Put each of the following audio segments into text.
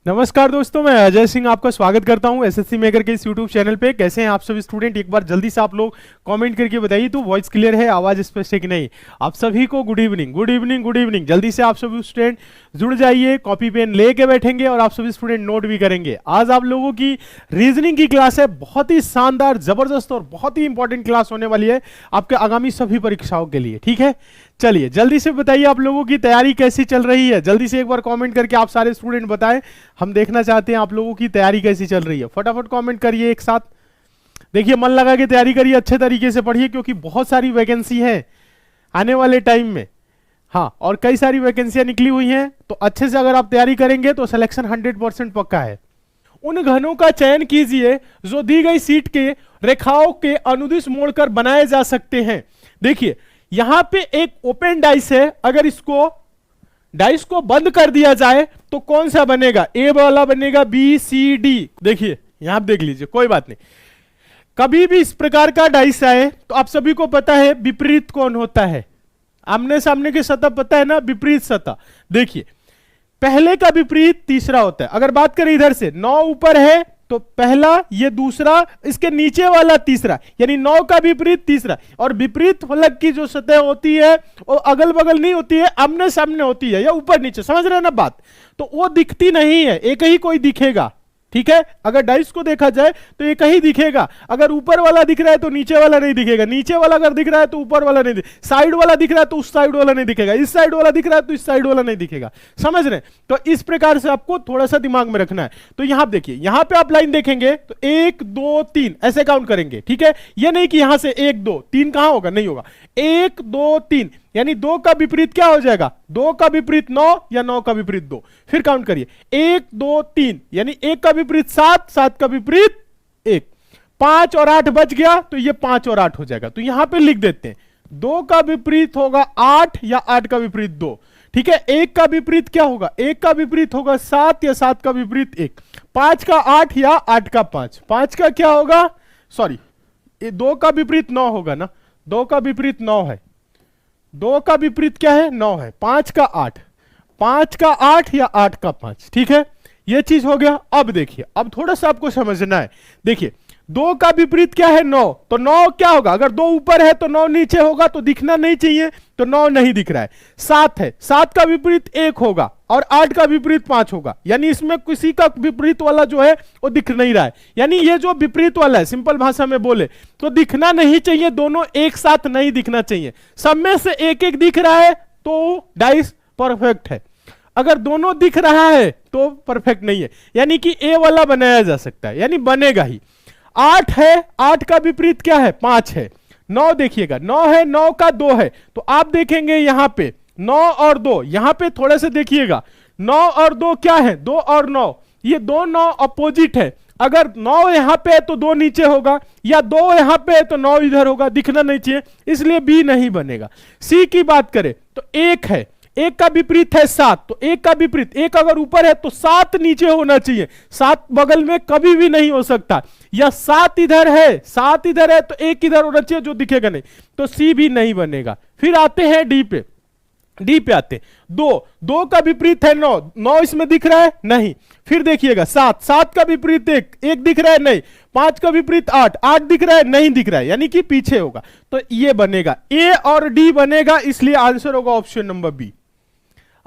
नमस्कार दोस्तों, मैं अजय सिंह आपका स्वागत करता हूं एसएससी मेकर के इस यूट्यूब चैनल पे। कैसे हैं आप सभी स्टूडेंट? एक बार जल्दी से आप लोग कमेंट करके बताइए तो वॉइस क्लियर है, आवाज स्पष्ट है कि नहीं। आप सभी को good evening, good evening, good evening. जल्दी से आप सभी स्टूडेंट जुड़ जाइए, कॉपी पेन लेके बैठेंगे और आप सभी स्टूडेंट नोट भी करेंगे। आज आप लोगों की रीजनिंग की क्लास है, बहुत ही शानदार, जबरदस्त और बहुत ही इंपॉर्टेंट क्लास होने वाली है आपके आगामी सभी परीक्षाओं के लिए। ठीक है, चलिए जल्दी से बताइए आप लोगों की तैयारी कैसी चल रही है। जल्दी से एक बार कमेंट करके आप सारे स्टूडेंट बताएं, हम देखना चाहते हैं आप लोगों की तैयारी कैसी चल रही है। फटाफट कमेंट करिए एक साथ। देखिए, मन लगा के तैयारी करिए, अच्छे तरीके से पढ़िए, क्योंकि बहुत सारी वैकेंसी है आने वाले टाइम में। हाँ, और कई सारी वैकेंसियां निकली हुई हैं, तो अच्छे से अगर आप तैयारी करेंगे तो सिलेक्शन 100% पक्का है। उन घनों का चयन कीजिए जो दी गई सीट के रेखाओं के अनुदिश मोड़कर बनाए जा सकते हैं। देखिए, यहां पे एक ओपन डाइस है, अगर इसको डाइस को बंद कर दिया जाए तो कौन सा बनेगा? ए वाला बनेगा, बी सी डी। देखिए यहां देख लीजिए, कोई बात नहीं। कभी भी इस प्रकार का डाइस आए तो आप सभी को पता है विपरीत कौन होता है। आमने सामने की सतह पता है ना, विपरीत सतह। देखिए, पहले का विपरीत तीसरा होता है। अगर बात करें इधर से, 9 ऊपर है तो पहला, ये दूसरा, इसके नीचे वाला तीसरा, यानी 9 का विपरीत तीसरा। और विपरीत फलक की जो सतह होती है वो अगल बगल नहीं होती है, आमने सामने होती है या ऊपर नीचे। समझ रहे हैं ना बात? तो वो दिखती नहीं है, एक ही कोई दिखेगा। ठीक है, अगर डाइस को देखा जाए तो एक ही दिखेगा। अगर ऊपर वाला दिख रहा है तो नीचे वाला नहीं दिखेगा, नीचे वाला अगर दिख रहा है तो ऊपर वाला नहीं दिखेगा, साइड वाला दिख रहा है तो उस साइड वाला नहीं दिखेगा, इस साइड वाला दिख रहा है तो इस साइड वाला नहीं दिखेगा। समझ रहे हैं? तो इस प्रकार से आपको थोड़ा सा दिमाग में रखना है। तो यहां देखिए, यहां पे आप लाइन देखेंगे तो 1 2 3 ऐसे काउंट करेंगे। ठीक है, ये नहीं कि यहां से 1 2 3 कहां होगा, नहीं होगा। 1 2 3 यानी 2 का विपरीत क्या हो जाएगा? 2 का विपरीत 9 या 9 का विपरीत 2। फिर काउंट करिए, 1 2 3 यानी 1 का विपरीत 7, 7 का विपरीत 1। 5 और 8 बच गया तो ये 5 और 8 हो जाएगा। तो यहां पे लिख देते हैं 2 का विपरीत होगा 8 या 8 का विपरीत 2। ठीक है, 1 का विपरीत क्या होगा? 1 का विपरीत होगा 7 या 7 का विपरीत 1। 5 का 8 या 8 का 5। 5 का क्या होगा? सॉरी, 2 का विपरीत 9 होगा ना, 2 का विपरीत 9 है। 2 का विपरीत क्या है? 9 है। 5 का 8, 5 का 8 या 8 का 5। ठीक है, यह चीज हो गया। अब देखिए, अब थोड़ा सा आपको समझना है। देखिए, 2 का विपरीत क्या है? 9। तो 9 क्या होगा? अगर 2 ऊपर है तो 9 नीचे होगा, तो दिखना नहीं चाहिए, तो 9 नहीं दिख रहा है। 7 है, 7 का विपरीत 1 होगा और 8 का विपरीत 5 होगा, यानी इसमें किसी का विपरीत वाला जो है वो दिख नहीं रहा है। यानी ये जो विपरीत वाला है, सिंपल भाषा में बोले तो दिखना नहीं चाहिए, दोनों एक साथ नहीं दिखना चाहिए। सब में से एक एक दिख रहा है तो डाइस परफेक्ट है, अगर दोनों दिख रहा है तो परफेक्ट नहीं है, यानी कि ए वाला बनाया जा सकता है, यानी बनेगा ही। 8 है, 8 का विपरीत क्या है? 5 है। 9 देखिएगा, 9 है, 9 का 2 है, तो आप देखेंगे यहां पे 9 और 2, यहां पे थोड़े से देखिएगा, 9 और 2 क्या है? 2 और 9, ये 2 9 अपोजिट है। अगर 9 यहां पे है तो 2 नीचे होगा, या 2 यहां पे है तो 9 इधर होगा, दिखना नहीं चाहिए, इसलिए बी नहीं बनेगा। सी की बात करें तो 1 है, 1 का विपरीत है 7, तो 1 का विपरीत, 1 अगर ऊपर है तो 7 नीचे होना चाहिए, 7 बगल में कभी भी नहीं हो सकता। या 7 इधर है, 7 इधर है तो 1 इधर होना चाहिए, जो दिखेगा नहीं, तो सी भी नहीं बनेगा। फिर आते हैं डी पे, डी पे आते 2, 2 का विपरीत है 9, 9 इसमें दिख रहा है नहीं। फिर देखिएगा 7, 7 का विपरीत 1, 1 दिख रहा है नहीं। 5 का विपरीत 8, 8 दिख रहा है नहीं, दिख रहा है, यानी कि पीछे होगा, तो ये बनेगा, ए और डी बनेगा, इसलिए आंसर होगा ऑप्शन नंबर बी।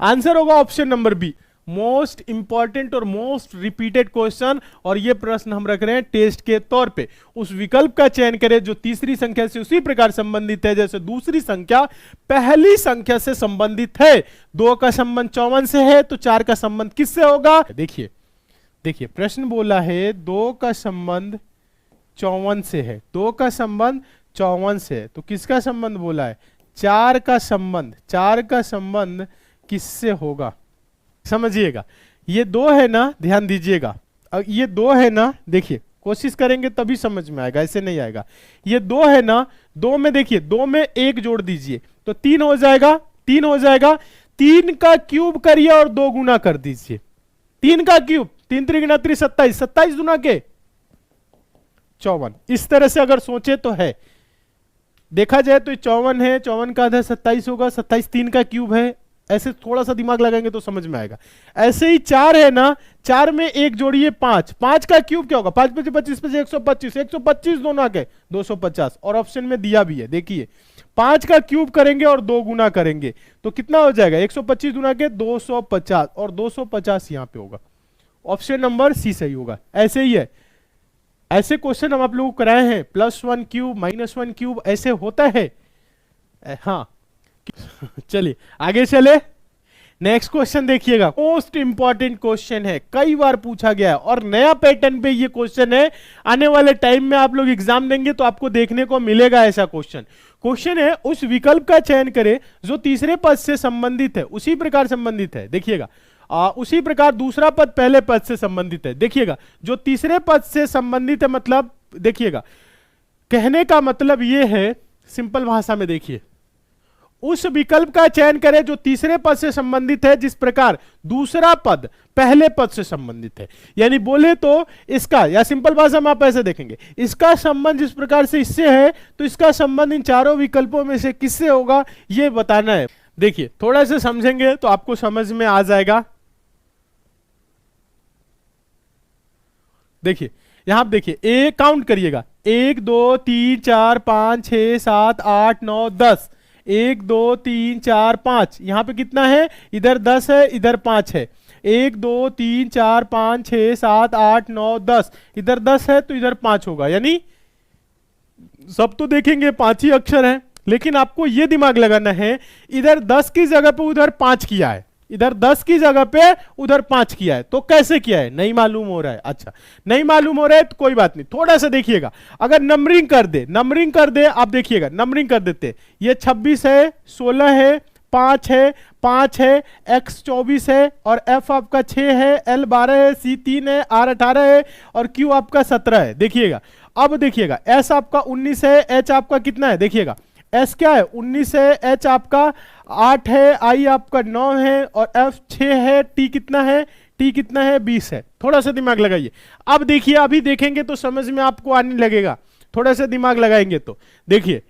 आंसर होगा option number B. Most important और मोस्ट रिपीटेड क्वेश्चन, और ये प्रश्न हम रख रहे हैं टेस्ट के तौर पे। उस विकल्प का चयन करें जो तीसरी संख्या से उसी प्रकार संबंधित है जैसे दूसरी संख्या पहली संख्या से संबंधित है। 2 का संबंध 54 से है तो 4 का संबंध किससे होगा? देखिए, देखिए प्रश्न बोला है 2 का संबंध 54 से है, 2 का संबंध 54 से है, तो किसका संबंध बोला है? 4 का संबंध, 4 का संबंध किससे होगा? समझिएगा, ये 2 है ना, ध्यान दीजिएगा, ये 2 है ना, देखिए कोशिश करेंगे तभी समझ में आएगा, ऐसे नहीं आएगा। ये 2 है ना, 2 में देखिए, 2 में 1 जोड़ दीजिए तो 3 हो जाएगा, 3 हो जाएगा। 3 का क्यूब करिए और 2 गुना कर दीजिए, 3 का क्यूब, 3 त्रिगुणा 27, 27 गुना के 54। इस तरह से अगर सोचे तो है, देखा जाए तो 54 है, 54 का आधा 27 होगा, 27 3 का क्यूब है, ऐसे थोड़ा सा दिमाग लगाएंगे तो समझ में आएगा। ऐसे ही 4 है ना, 4 में एक जोड़िए 5, 5 का क्यूब क्या होगा, 5 25 25 पे 125, 125 दोनों आके 250, और ऑप्शन में दिया भी है देखिए 5 का क्यूब करेंगे और 2 गुना करेंगे तो कितना हो जाएगा, 125 गुना के 250, और 250 यहां पे होगा। ऑप्शन नंबर सी सही होगा। ऐसे ही है, ऐसे क्वेश्चन हम आप लोगों को कराए हैं, +1 क्यूब -1 क्यूब ऐसे होता है। हाँ चलिए आगे चले, नेक्स्ट क्वेश्चन देखिएगा, मोस्ट इंपॉर्टेंट क्वेश्चन है, कई बार पूछा गया है और नया पैटर्न पे ये क्वेश्चन है। आने वाले टाइम में आप लोग एग्जाम देंगे तो आपको देखने को मिलेगा ऐसा क्वेश्चन। क्वेश्चन है, उस विकल्प का चयन करें जो तीसरे पद से संबंधित है, उसी प्रकार संबंधित है, देखिएगा उसी प्रकार दूसरा पद पहले पद से संबंधित है। देखिएगा जो तीसरे पद से संबंधित है मतलब, देखिएगा कहने का मतलब यह है, सिंपल भाषा में देखिए, उस विकल्प का चयन करें जो तीसरे पद से संबंधित है जिस प्रकार दूसरा पद पहले पद से संबंधित है। यानी बोले तो इसका, या सिंपल भाषा में आप ऐसे देखेंगे, इसका संबंध जिस प्रकार से इससे है तो इसका संबंध इन चारों विकल्पों में से किससे होगा यह बताना है। देखिए थोड़ा सा समझेंगे तो आपको समझ में आ जाएगा। देखिए यहां आप देखिए, ए काउंट करिएगा, 1 2 3 4 5 6 7 8 9 10, 1 2 3 4 5, यहां पे कितना है, इधर 10 है इधर 5 है, 1 2 3 4 5 6 7 8 9 10, इधर 10 है तो इधर 5 होगा। यानी सब तो देखेंगे 5 ही अक्षर है, लेकिन आपको यह दिमाग लगाना है इधर 10 की जगह पे उधर 5 किया है, इधर 10 की जगह पे उधर 5 किया है, तो कैसे किया है नहीं मालूम हो रहा है। अच्छा नहीं मालूम हो रहा है तो कोई बात नहीं, थोड़ा सा देखिएगा, अगर नंबरिंग कर दे आप देखिएगा, नंबरिंग कर देते, ये 26 है, 16 है, 5 है, 5 है, x 24 है, और f आपका 6 है, l 12 है, c 3 है, r 18 है, और q आपका 17 है। देखिएगा अब देखिएगा s आपका 19 है, h आपका कितना है, देखिएगा S क्या है 19 है, H आपका 8 है, I आपका 9 है, और F 6 है, T कितना है, T कितना है 20 है। थोड़ा सा दिमाग लगाइए, अब देखिए अभी देखेंगे तो समझ में आपको आने लगेगा, थोड़ा सा दिमाग लगाएंगे तो देखिए,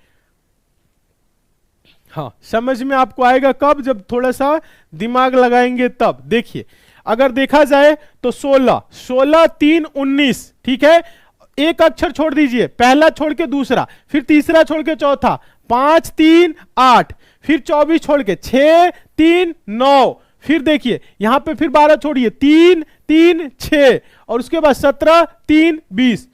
हाँ समझ में आपको आएगा कब, जब थोड़ा सा दिमाग लगाएंगे तब। देखिए अगर देखा जाए तो 16 16 3 19, ठीक है, एक अक्षर छोड़ दीजिए, पहला छोड़ के दूसरा, फिर तीसरा छोड़ के चौथा, 5 3 8, फिर 24 छोड़ के 6 3 9, फिर देखिए यहां पे फिर 12 छोड़िए, 3 3 6, और उसके बाद 17 3 20,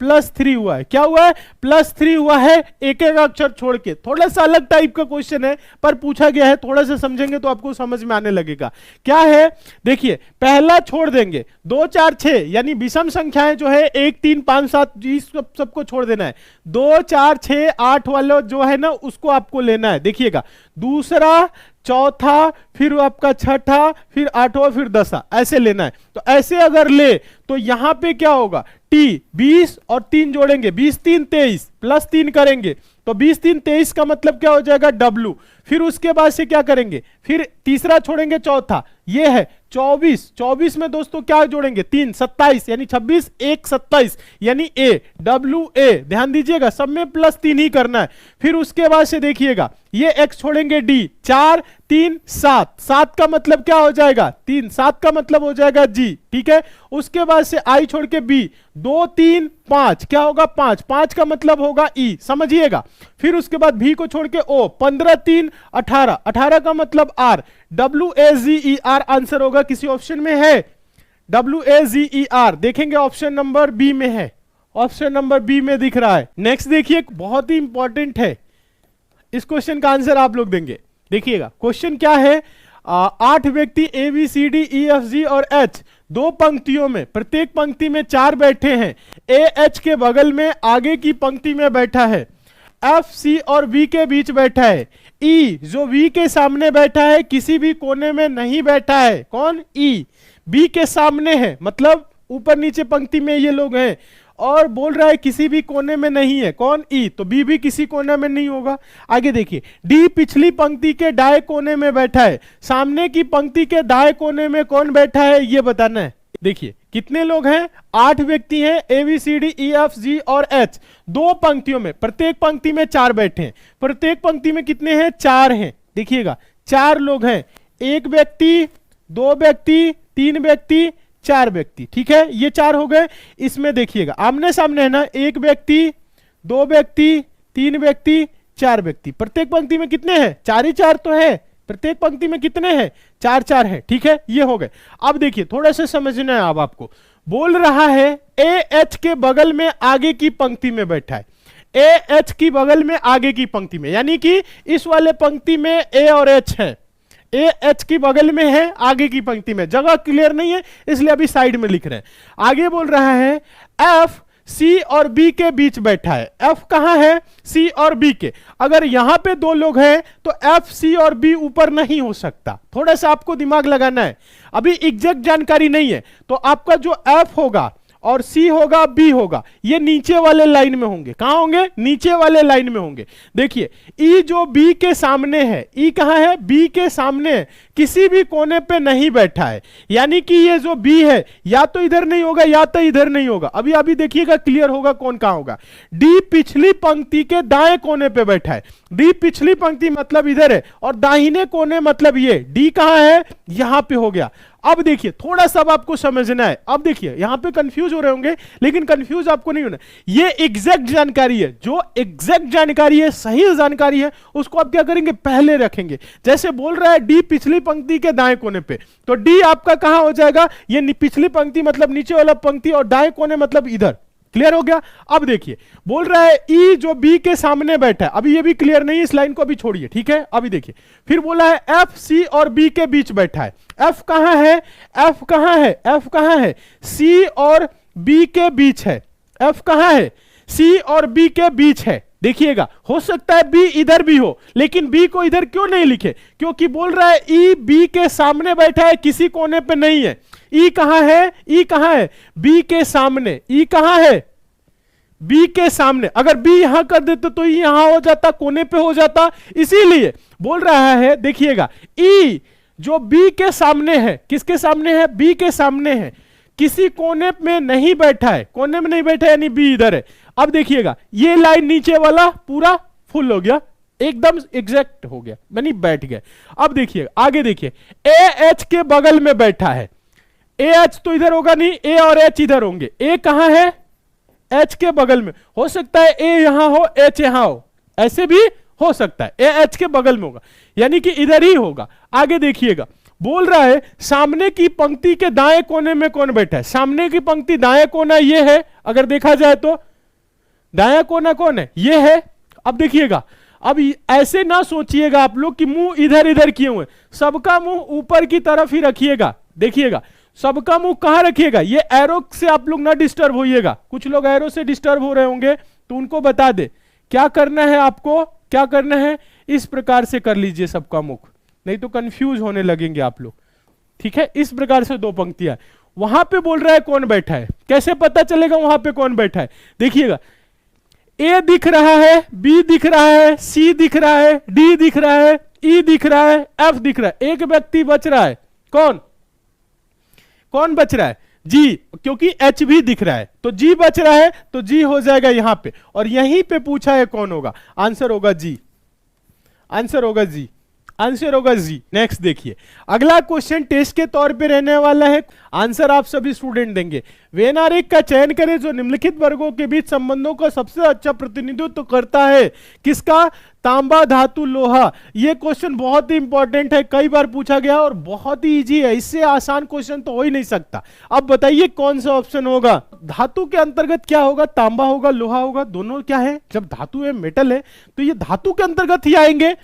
+3 हुआ है। क्या हुआ है, +3 हुआ है, एक एक अक्षर छोड़ के। थोड़ा सा अलग टाइप का क्वेश्चन है पर पूछा गया है, थोड़ा सा समझेंगे तो आपको समझ में आने लगेगा। क्या है देखिए, पहला छोड़ देंगे, 2 4 6, यानी विषम संख्याएं जो है 1 3 5 7 इस सबको छोड़ देना है, 2 4 6 8 वाला जो है ना उसको आपको लेना है। देखिएगा दूसरा, चौथा, फिर आपका छठा, फिर 8वां, फिर 10वां, ऐसे लेना है। तो ऐसे अगर ले तो यहां पे क्या होगा, टी 20 और 3 जोड़ेंगे, 20 3 23, +3 करेंगे तो 20 3 23 का मतलब क्या हो जाएगा डब्लू। फिर उसके बाद से क्या करेंगे, फिर तीसरा छोड़ेंगे, चौथा ये है 24, 24 में दोस्तों क्या जोड़ेंगे 3 27, यानी 26 1 27, यानी ए डब्ल्यू ए, ध्यान दीजिएगा सब में +3 ही करना है। फिर उसके बाद से देखिएगा ये x छोड़ेंगे डी, 4 3 7, 7 का मतलब क्या हो जाएगा 3, 7 का मतलब हो जाएगा जी, ठीक है। उसके बाद से आई छोड़ के बी, 2 3 5, क्या होगा 5, 5 का मतलब होगा ई, समझिएगा। फिर उसके बाद भी को छोड़ के ओ, 15 3 18, 18 का मतलब आर, WAZER आंसर होगा, किसी ऑप्शन में है WAZER, देखेंगे ऑप्शन नंबर बी में है, ऑप्शन नंबर बी में दिख रहा है। नेक्स्ट देखिए बहुत ही इंपॉर्टेंट है, इस क्वेश्चन का आंसर आप लोग देंगे। देखिएगा क्वेश्चन क्या है, 8 व्यक्ति ABCDEFG और H, 2 पंक्तियों में, प्रत्येक पंक्ति में 4 बैठे हैं। AH के बगल में आगे की पंक्ति में बैठा है, F C और V के बीच बैठा है, E जो V के सामने बैठा है किसी भी कोने में नहीं बैठा है। कौन, E B के सामने है, मतलब ऊपर नीचे पंक्ति में ये लोग हैं, और बोल रहा है किसी भी कोने में नहीं है। कौन, ई, तो बी भी किसी कोने में नहीं होगा। आगे देखिए, डी पिछली पंक्ति के दाएं कोने में बैठा है, सामने की पंक्ति के दाएं कोने में कौन बैठा है ये बताना है। देखिए कितने लोग हैं, 8 व्यक्ति हैं, ABCDEFG और H, 2 पंक्तियों में, प्रत्येक पंक्ति में 4 बैठे हैं। प्रत्येक पंक्ति में कितने हैं, 4 हैं। देखिएगा 4 लोग हैं, एक व्यक्ति, दो व्यक्ति, तीन व्यक्ति, चार व्यक्ति, ठीक है, ये चार हो गए। इसमें देखिएगा आमने सामने है ना, एक व्यक्ति, दो व्यक्ति, तीन व्यक्ति, चार व्यक्ति। प्रत्येक पंक्ति में कितने हैं? चार ही चार तो है। प्रत्येक पंक्ति में कितने हैं? चार चार है, ठीक है, ये हो गए। अब देखिए थोड़ा सा समझना है, अब आपको बोल रहा है ए एच के बगल में आगे की पंक्ति में बैठा है, ए एच की बगल में आगे की पंक्ति में, यानी कि इस वाले पंक्ति में ए और एच है, ए एच की बगल में है, आगे की पंक्ति में। जगह क्लियर नहीं है इसलिए अभी साइड में लिख रहे हैं। आगे बोल रहा है एफ सी और बी के बीच बैठा है। एफ कहां है? सी और बी के। अगर यहां पे दो लोग हैं तो एफ सी और बी ऊपर नहीं हो सकता। थोड़ा सा आपको दिमाग लगाना है, अभी एग्जैक्ट जानकारी नहीं है। तो आपका जो एफ होगा और सी होगा, बी होगा, ये नीचे वाले लाइन में होंगे। कहां होंगे? नीचे वाले लाइन में होंगे। देखिए ई जो बी के सामने है, ई कहां है? बी के सामने है, किसी भी कोने पे नहीं बैठा है, यानी कि ये जो बी है या तो इधर नहीं होगा या तो इधर नहीं होगा। अभी अभी देखिएगा क्लियर होगा कौन कहां होगा। डी पिछली पंक्ति के दाएं कोने पे बैठा है। डी पिछली पंक्ति मतलब इधर है और दाहिने कोने मतलब ये। डी कहां है? यहां पे हो गया। अब देखिए थोड़ा सा आपको समझना है। अब देखिए यहां पे कंफ्यूज हो रहे होंगे, लेकिन कंफ्यूज आपको नहीं होना। ये एग्जैक्ट जानकारी है, जो एग्जैक्ट जानकारी है, सही जानकारी है, उसको आप क्या करेंगे? पहले रखेंगे। जैसे बोल रहा है डी पिछली पंक्ति के दाएं कोने पे, तो डी आपका कहां हो जाएगा? ये पिछली पंक्ति मतलब नीचे वाला पंक्ति और दाएं कोने मतलब इधर। क्लियर हो गया? अब देखिए बोल रहा है ई जो बी के सामने बैठा है। अभी ये भी क्लियर नहीं है, इस लाइन को अभी छोड़िए, ठीक है। अभी देखिए फिर बोला है एफ सी और बी के बीच बैठा है। एफ कहां है? एफ कहां है? एफ कहां है? सी और बी के बीच है। एफ कहां है? सी और बी के बीच है। देखिएगा हो सकता है बी इधर भी हो, लेकिन बी को इधर क्यों नहीं लिखे? क्योंकि बोल रहा है ई बी के सामने बैठा है, किसी कोने पे नहीं है। ई कहां है? ई कहां है? बी के सामने। ई कहां है? बी के सामने। अगर बी यहां कर देते तो ई यहां हो जाता, कोने पे हो जाता। इसीलिए बोल रहा है, देखिएगा ई जो बी के सामने है, किसके सामने है? बी के सामने है, किसी कोने में नहीं बैठा है। कोने में नहीं बैठा है यानी बी इधर है। अब देखिएगा ये लाइन नीचे वाला पूरा फुल हो गया, एकदम एग्जैक्ट हो गया, यानी बैठ गए। अब देखिए आगे देखिए, ए एच के बगल में बैठा है। ए एच तो इधर होगा नहीं, ए और एच इधर होंगे। ए कहां है? एच के बगल में। हो सकता है ए यहां हो, एच यहां हो, ऐसे भी हो सकता है। ए एच के बगल में होगा, यानी कि इधर ही होगा। आगे देखिएगा बोल रहा है सामने की पंक्ति के दाएं कोने में कौन बैठा है? सामने की पंक्ति दाएं कोना ये है, अगर देखा जाए तो दायां कोना कौन है? ये है। अब देखिएगा, अब ऐसे ना सोचिएगा आप लोग कि मुंह इधर इधर किए हुए, सबका मुंह ऊपर की तरफ ही रखिएगा। देखिएगा सबका मुंह कहां रखिएगा? ये एरो से आप लोग ना डिस्टर्ब होइएगा। कुछ लोग एरो से डिस्टर्ब हो रहे होंगे तो उनको बता दे क्या करना है आपको, क्या करना है। इस प्रकार से कर लीजिए सबका मुख, नहीं तो कंफ्यूज होने लगेंगे आप लोग, ठीक है। इस प्रकार से दो पंक्तियां। वहां पे बोल रहा है कौन बैठा है, कैसे पता चलेगा वहां पे कौन बैठा है? देखिएगा ए दिख रहा है, बी दिख रहा है, सी दिख रहा है, डी दिख रहा है, ई दिख रहा है, एफ दिख रहा है। एक व्यक्ति बच रहा है, कौन? कौन बच रहा है? जी, क्योंकि एच भी दिख रहा है तो जी बच रहा है, तो जी हो जाएगा यहां पे। और यहीं पे पूछा है कौन होगा, आंसर होगा जी। आंसर होगा जी, आंसर होगा जी। नेक्स्ट देखिए, अगला क्वेश्चन टेस्ट के तौर पे रहने वाला है, आंसर आप सभी स्टूडेंट देंगे। वेन आरेख का चयन करें जो निम्नलिखित वर्गों के बीच संबंधों का सबसे अच्छा प्रतिनिधित्व करता है। किसका? तांबा, धातु, लोहा। यह क्वेश्चन बहुत ही इंपॉर्टेंट है, कई बार पूछा गया और बहुत ही इजी है, इससे आसान क्वेश्चन तो हो ही नहीं सकता। अब बताइए कौन सा ऑप्शन होगा? धातु के अंतर्गत क्या होगा? तांबा होगा, लोहा होगा, दोनों क्या है? जब धातु है, मेटल है, तो ये धातु के अंतर्गत ही आएंगे।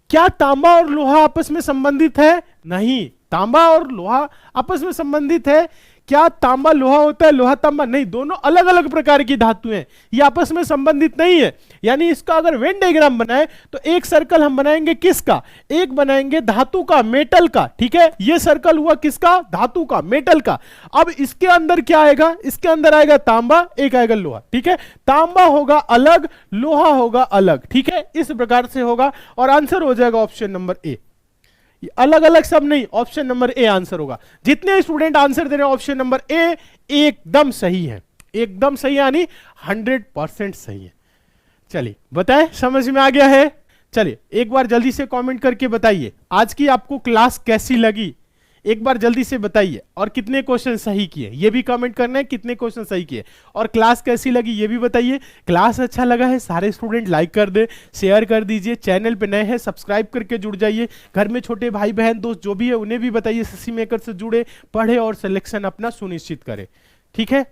क्या तांबा और लोहा आपस में संबंधित है? नहीं, तांबा और लोहा आपस में संबंधित है? क्या तांबा लोहा होता है, लोहा तांबा? नहीं, दोनों अलग अलग प्रकार की धातु हैं, ये आपस में संबंधित नहीं है। यानी इसका अगर वेन डायग्राम बनाए तो एक सर्कल हम बनाएंगे किसका? एक बनाएंगे धातु का, मेटल का, ठीक है। ये सर्कल हुआ किसका? धातु का, मेटल का। अब इसके अंदर क्या आएगा? इसके अंदर आएगा तांबा, एक आएगा लोहा, ठीक है। तांबा होगा अलग, लोहा होगा अलग, ठीक है। इस प्रकार से होगा और आंसर हो जाएगा ऑप्शन नंबर ए। अलग अलग सब नहीं, ऑप्शन नंबर ए आंसर होगा। जितने स्टूडेंट आंसर दे रहे हैं ऑप्शन नंबर ए एकदम सही है, एकदम सही, यानी 100% सही है। चलिए बताएं, समझ में आ गया है? चलिए एक बार जल्दी से कमेंट करके बताइए आज की आपको क्लास कैसी लगी, एक बार जल्दी से बताइए। और कितने क्वेश्चन सही किए ये भी कमेंट करना है, कितने क्वेश्चन सही किए और क्लास कैसी लगी ये भी बताइए। क्लास अच्छा लगा है सारे स्टूडेंट लाइक कर दे, शेयर कर दीजिए। चैनल पे नए हैं सब्सक्राइब करके जुड़ जाइए। घर में छोटे भाई बहन दोस्त जो भी है उन्हें भी बताइए एसएससी मेकर से जुड़े, पढ़े और सिलेक्शन अपना सुनिश्चित करें। ठीक है।